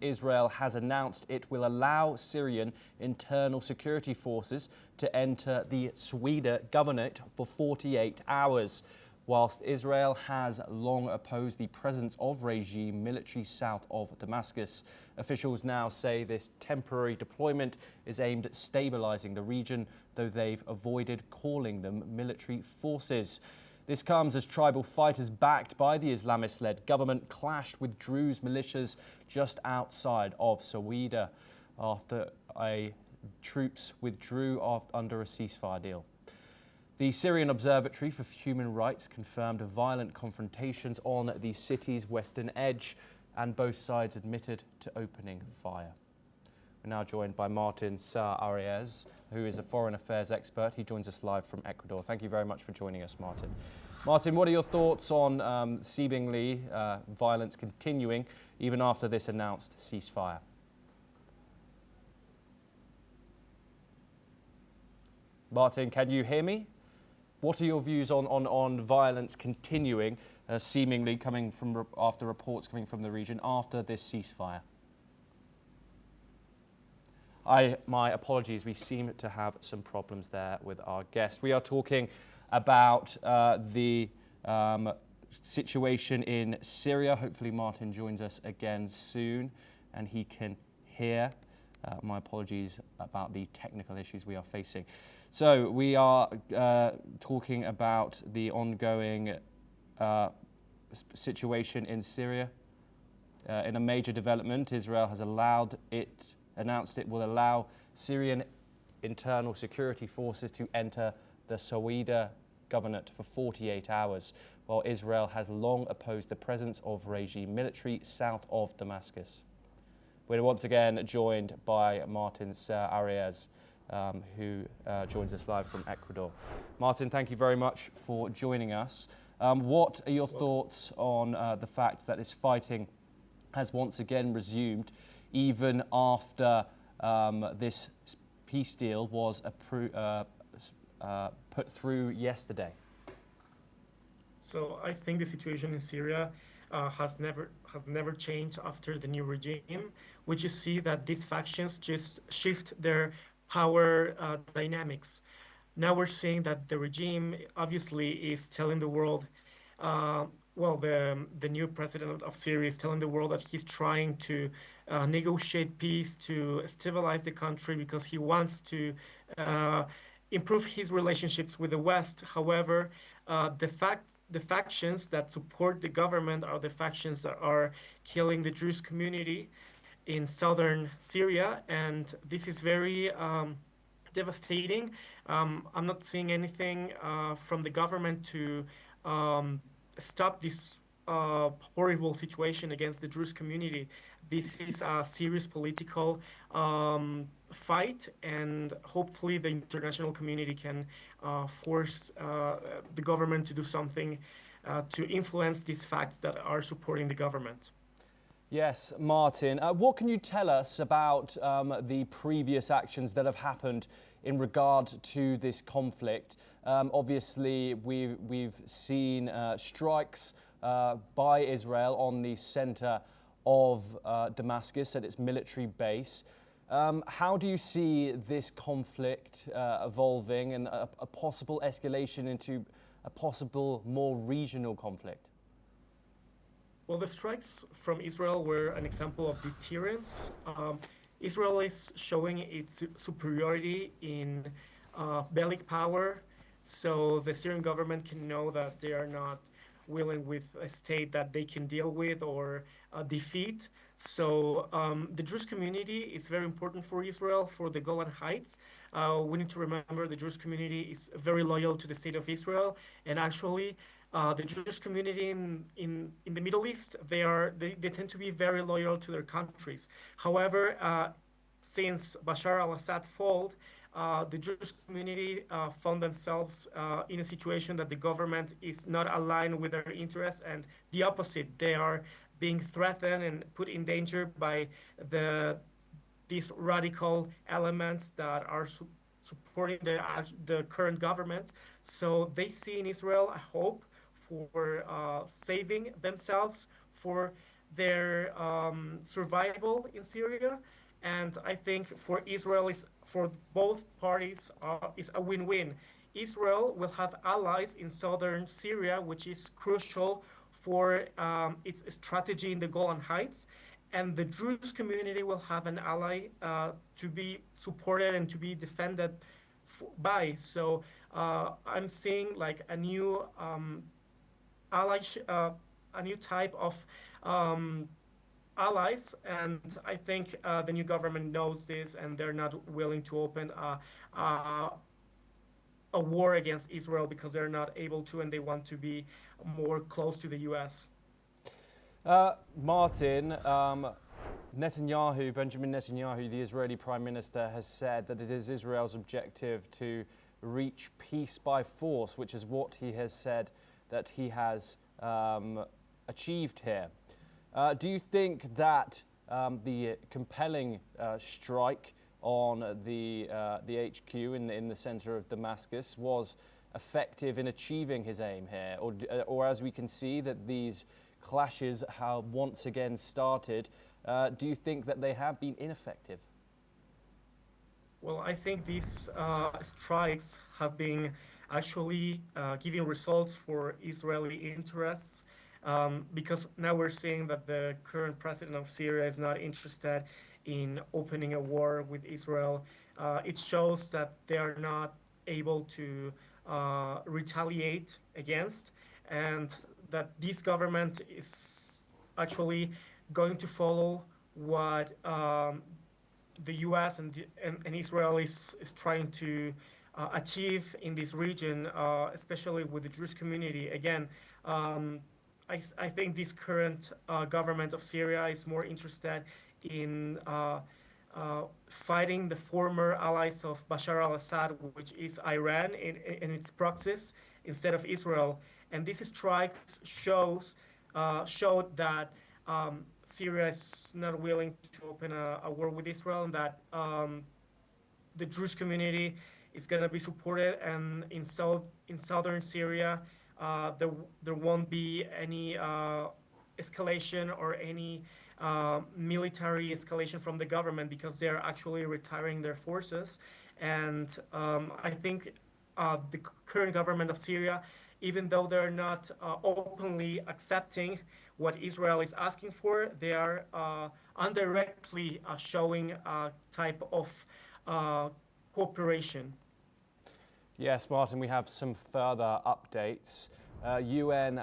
Israel has announced it will allow Syrian internal security forces to enter the Sweida governorate for 48 hours. Whilst Israel has long opposed the presence of regime military south of Damascus, officials now say this temporary deployment is aimed at stabilizing the region, though they've avoided calling them military forces. This comes as tribal fighters backed by the Islamist-led government clashed with Druze militias just outside of Sweida after troops withdrew under a ceasefire deal. The Syrian Observatory for Human Rights confirmed violent confrontations on the city's western edge, and both sides admitted to opening fire. We're now joined by Martin Arias, who is a foreign affairs expert. He joins us live from Ecuador. Thank you very much for joining us, Martin. Martin, what are your thoughts on seemingly violence continuing even after this announced ceasefire? Martin, can you hear me? What are your views on violence continuing, seemingly coming from after reports coming from the region after this ceasefire? My apologies, we seem to have some problems there with our guest. We are talking about the situation in Syria. Hopefully Martin joins us again soon and he can hear. My apologies about the technical issues we are facing. So we are talking about the ongoing situation in Syria. In a major development, Israel has announced it will allow Syrian internal security forces to enter the Sweida governorate for 48 hours, while Israel has long opposed the presence of regime military south of Damascus. We're once again joined by Martin Arias, who joins us live from Ecuador. Martin, thank you very much for joining us. What are your thoughts on the fact that this fighting has once again resumed, even after this peace deal was put through yesterday? So I think the situation in Syria has never changed after the new regime. We just see that these factions just shift their power dynamics. Now we're seeing that the regime obviously is telling the world, the new president of Syria is telling the world that he's trying to negotiate peace to stabilize the country because he wants to improve his relationships with the West. However, the factions that support the government are the factions that are killing the Druze community in southern Syria, and this is very devastating. I'm not seeing anything from the government to stop this horrible situation against the Druze community. This is a serious political fight, and hopefully the international community can force the government to do something to influence these facts that are supporting the government. Yes, Martin, what can you tell us about the previous actions that have happened in regard to this conflict? Obviously, we've seen strikes by Israel on the center of Damascus at its military base. How do you see this conflict evolving and a possible escalation into a possible more regional conflict? Well, the strikes from Israel were an example of deterrence. Israel is showing its superiority in bellic power, so the Syrian government can know that they are not willing with a state that they can deal with or defeat. So the Druze community is very important for Israel, for the Golan Heights. We need to remember the Druze community is very loyal to the state of Israel, and actually the Jewish community in the Middle East, they tend to be very loyal to their countries. However, since Bashar al-Assad fell, the Jewish community found themselves in a situation that the government is not aligned with their interests, and the opposite. They are being threatened and put in danger by these radical elements that are supporting the current government. So they see in Israel a hope for saving themselves, for their survival in Syria. And I think for Israel is for both parties is a win-win. Israel will have allies in southern Syria, which is crucial for its strategy in the Golan Heights, and the Druze community will have an ally to be supported and to be defended by. So I'm seeing like ally, a new type of um, allies, and I think the new government knows this, and they're not willing to open a war against Israel because they're not able to, and they want to be more close to the U.S. Martin, Benjamin Netanyahu, the Israeli Prime Minister, has said that it is Israel's objective to reach peace by force, which is what he has said that he has achieved here. Do you think that the compelling strike on the HQ in the center of Damascus was effective in achieving his aim here, or as we can see that these clashes have once again started, do you think that they have been ineffective? Well, I think these strikes have been actually giving results for Israeli interests, because now we're seeing that the current president of Syria is not interested in opening a war with Israel. It shows that they are not able to retaliate against, and that this government is actually going to follow what the U.S. and Israel is trying to achieve in this region, especially with the Druze community. Again, I think this current government of Syria is more interested in fighting the former allies of Bashar al-Assad, which is Iran in its proxies, instead of Israel. And these strikes showed that Syria is not willing to open a war with Israel, and that the Druze community is going to be supported. And in southern Syria, there won't be any escalation or any military escalation from the government, because they're actually retiring their forces. And I think the current government of Syria, even though they're not openly accepting what Israel is asking for, they are indirectly showing a type of cooperation. Yes, Martin, we have some further updates. UN